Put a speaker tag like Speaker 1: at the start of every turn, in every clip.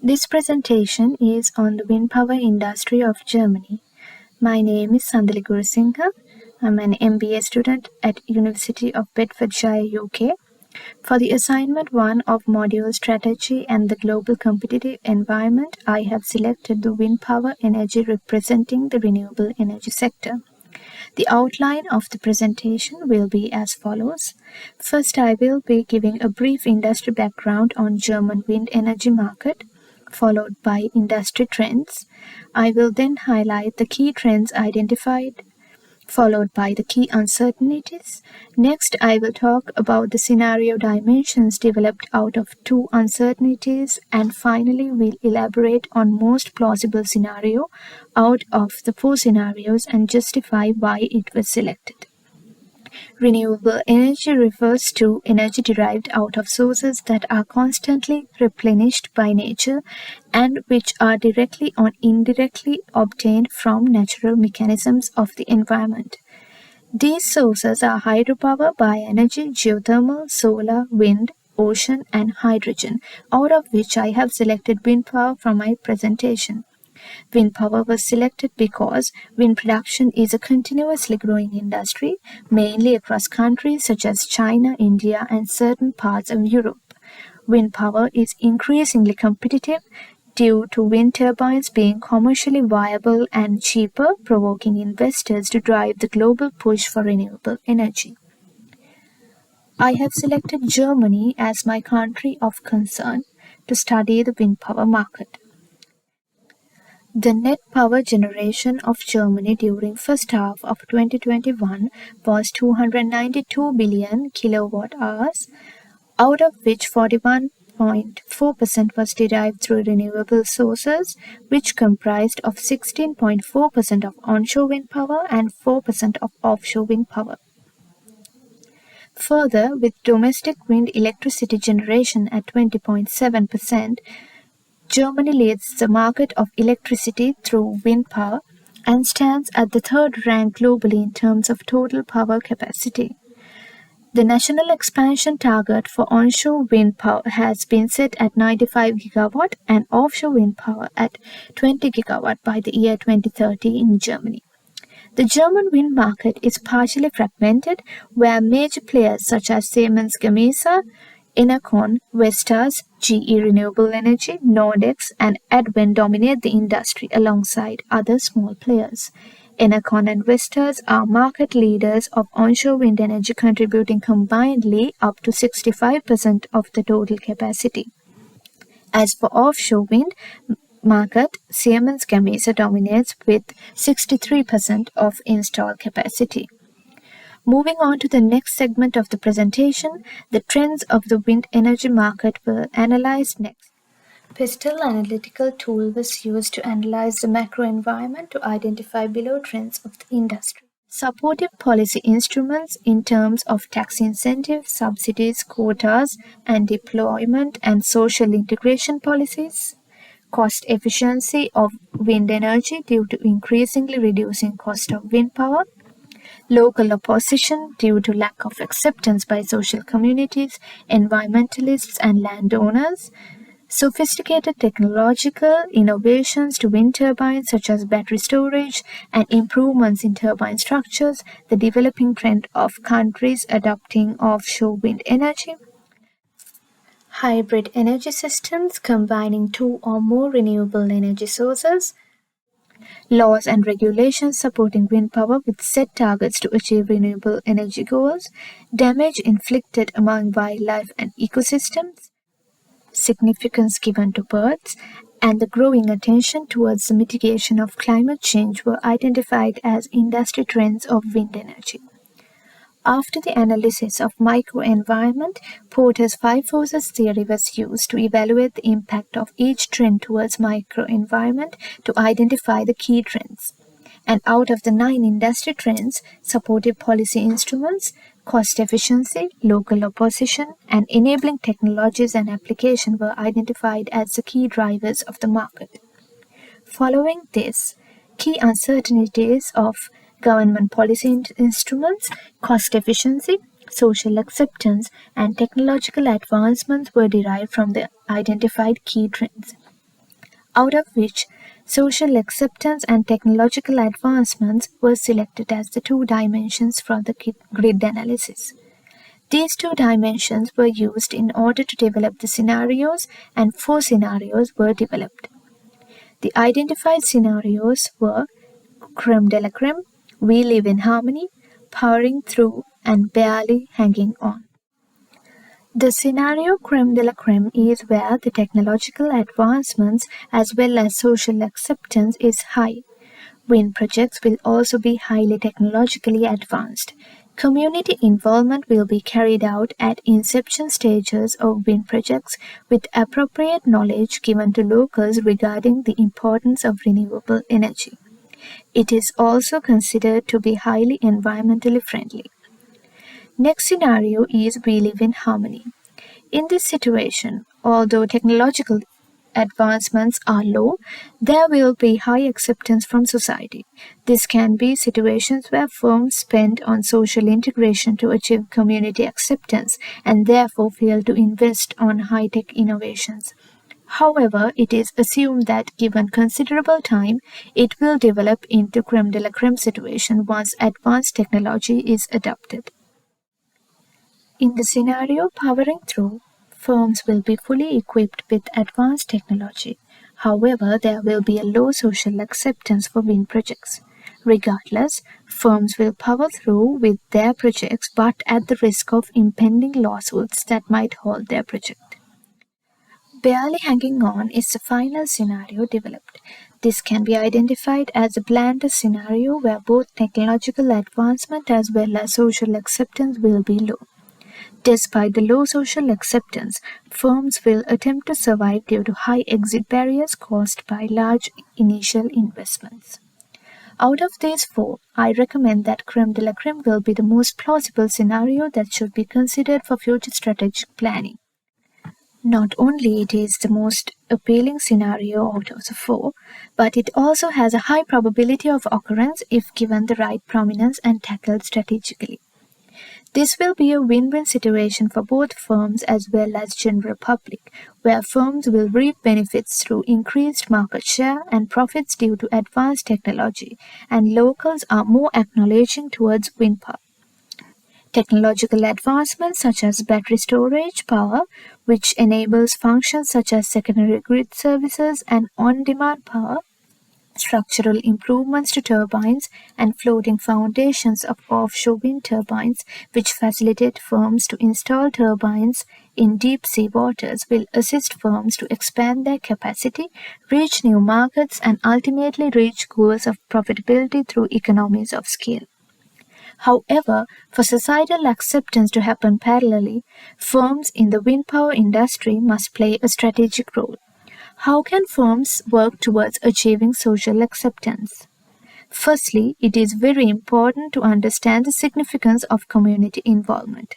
Speaker 1: This presentation is on the wind power industry of Germany. My name is Sandali Gurusinghe. I'm an MBA student at University of Bedfordshire, UK. For the assignment 1 of Module Strategy and the Global Competitive Environment, I have selected the wind power energy representing the renewable energy sector. The outline of the presentation will be as follows. First, I will be giving a brief industry background on German wind energy market, followed by industry trends. I will then highlight the key trends identified, followed by the key uncertainties. Next, I will talk about the scenario dimensions developed out of 2 uncertainties, and finally we'll elaborate on most plausible scenario out of the 4 scenarios and justify why it was selected. Renewable energy refers to energy derived out of sources that are constantly replenished by nature and which are directly or indirectly obtained from natural mechanisms of the environment. These sources are hydropower, bioenergy, geothermal, solar, wind, ocean, and hydrogen, out of which I have selected wind power from my presentation. Wind power was selected because wind production is a continuously growing industry, mainly across countries such as China, India, and certain parts of Europe. Wind power is increasingly competitive due to wind turbines being commercially viable and cheaper, provoking investors to drive the global push for renewable energy. I have selected Germany as my country of concern to study the wind power market. The net power generation of Germany during first half of 2021 was 292 billion kilowatt-hours, out of which 41.4% was derived through renewable sources, which comprised of 16.4% of onshore wind power and 4% of offshore wind power. Further, with domestic wind electricity generation at 20.7%, Germany leads the market of electricity through wind power and stands at the 3rd rank globally in terms of total power capacity. The national expansion target for onshore wind power has been set at 95 gigawatt and offshore wind power at 20 gigawatt by the year 2030 in Germany. The German wind market is partially fragmented, where major players such as Siemens Gamesa, Enercon, Vestas, GE Renewable Energy, Nordex, and Advent dominate the industry alongside other small players. Enercon and Vestas are market leaders of onshore wind energy, contributing combinedly up to 65% of the total capacity. As for offshore wind market, Siemens Gamesa dominates with 63% of installed capacity. Moving on to the next segment of the presentation, the trends of the wind energy market will analyze next. Pestel analytical tool was used to analyze the macro environment to identify below trends of the industry. Supportive policy instruments in terms of tax incentives, subsidies, quotas, and deployment and social integration policies. Cost efficiency of wind energy due to increasingly reducing cost of wind power. Local opposition due to lack of acceptance by social communities, environmentalists, and landowners. Sophisticated technological innovations to wind turbines such as battery storage and improvements in turbine structures, the developing trend of countries adopting offshore wind energy. Hybrid energy systems combining 2 or more renewable energy sources. Laws and regulations supporting wind power with set targets to achieve renewable energy goals, damage inflicted among wildlife and ecosystems, significance given to birds, and the growing attention towards the mitigation of climate change were identified as industry trends of wind energy. After the analysis of microenvironment, Porter's 5 forces theory was used to evaluate the impact of each trend towards microenvironment to identify the key trends. And out of the 9 industry trends, supportive policy instruments, cost efficiency, local opposition, and enabling technologies and application were identified as the key drivers of the market. Following this, key uncertainties of government policy instruments, cost efficiency, social acceptance, and technological advancements were derived from the identified key trends. out of which social acceptance and technological advancements were selected as the two dimensions for the grid analysis. These two dimensions were used in order to develop the scenarios, and 4 scenarios were developed. The identified scenarios were creme de la creme, we live in harmony, powering through, and barely hanging on. The scenario creme de la creme is where the technological advancements as well as social acceptance is high. Wind projects will also be highly technologically advanced. Community involvement will be carried out at inception stages of wind projects with appropriate knowledge given to locals regarding the importance of renewable energy. It is also considered to be highly environmentally friendly. Next scenario is we live in harmony. In this situation, although technological advancements are low, there will be high acceptance from society. This can be situations where firms spend on social integration to achieve community acceptance and therefore fail to invest on high-tech innovations. However, it is assumed that given considerable time, it will develop into creme de la creme situation once advanced technology is adopted. In the scenario powering through, firms will be fully equipped with advanced technology. However, there will be a low social acceptance for wind projects. Regardless, firms will power through with their projects but at the risk of impending lawsuits that might halt their project. Barely hanging on is the final scenario developed. This can be identified as a bland scenario where both technological advancement as well as social acceptance will be low. Despite the low social acceptance, firms will attempt to survive due to high exit barriers caused by large initial investments. Out of these 4, I recommend that creme de la creme will be the most plausible scenario that should be considered for future strategic planning. Not only it is the most appealing scenario out of the 4, but it also has a high probability of occurrence if given the right prominence and tackled strategically. This will be a win-win situation for both firms as well as general public, where firms will reap benefits through increased market share and profits due to advanced technology, and locals are more acknowledging towards wind power. Technological advancements such as battery storage power, which enables functions such as secondary grid services and on-demand power, structural improvements to turbines, and floating foundations of offshore wind turbines, which facilitate firms to install turbines in deep-sea waters, will assist firms to expand their capacity, reach new markets, and ultimately reach goals of profitability through economies of scale. However, for societal acceptance to happen parallelly, firms in the wind power industry must play a strategic role. How can firms work towards achieving social acceptance? Firstly, it is very important to understand the significance of community involvement.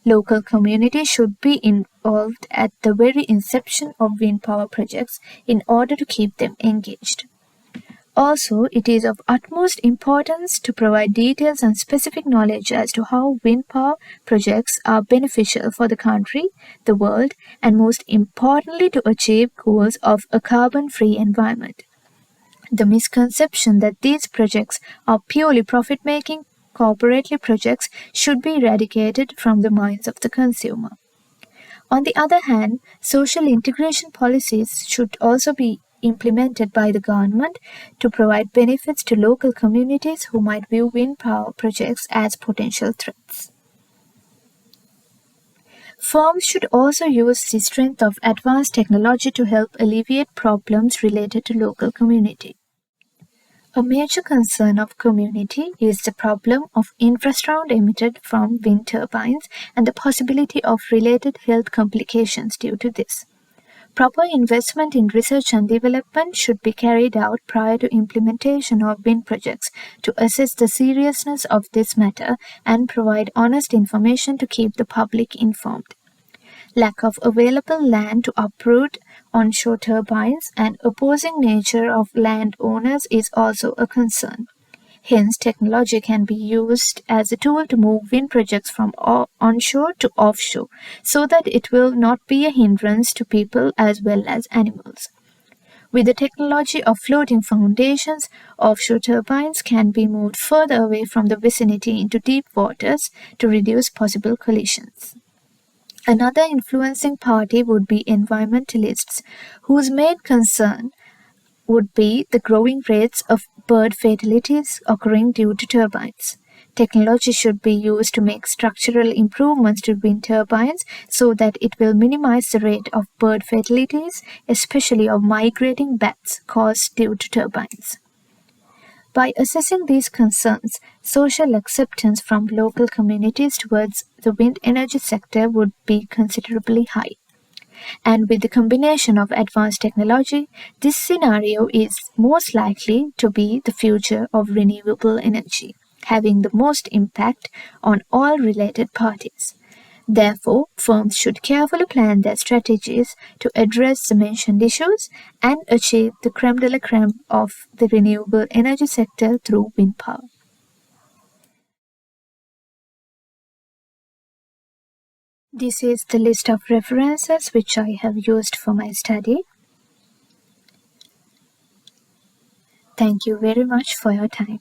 Speaker 1: Local communities should be involved at the very inception of wind power projects in order to keep them engaged. Also, it is of utmost importance to provide details and specific knowledge as to how wind power projects are beneficial for the country, the world, and most importantly to achieve goals of a carbon-free environment. The misconception that these projects are purely profit-making, corporately projects should be eradicated from the minds of the consumer. On the other hand, social integration policies should also be implemented by the government to provide benefits to local communities who might view wind power projects as potential threats. Firms should also use the strength of advanced technology to help alleviate problems related to local community. A major concern of community is the problem of infrasound emitted from wind turbines and the possibility of related health complications due to this. Proper investment in research and development should be carried out prior to implementation of wind projects to assess the seriousness of this matter and provide honest information to keep the public informed. Lack of available land to uproot onshore turbines and opposing nature of landowners is also a concern. Hence, technology can be used as a tool to move wind projects from onshore to offshore, so that it will not be a hindrance to people as well as animals. With the technology of floating foundations, offshore turbines can be moved further away from the vicinity into deep waters to reduce possible collisions. Another influencing party would be environmentalists, whose main concern would be the growing rates of bird fatalities occurring due to turbines. Technology should be used to make structural improvements to wind turbines so that it will minimize the rate of bird fatalities, especially of migrating bats caused due to turbines. By assessing these concerns, social acceptance from local communities towards the wind energy sector would be considerably high. And with the combination of advanced technology, this scenario is most likely to be the future of renewable energy, having the most impact on all related parties. Therefore, firms should carefully plan their strategies to address the mentioned issues and achieve the crème de la crème of the renewable energy sector through wind power. This is the list of references which I have used for my study. Thank you very much for your time.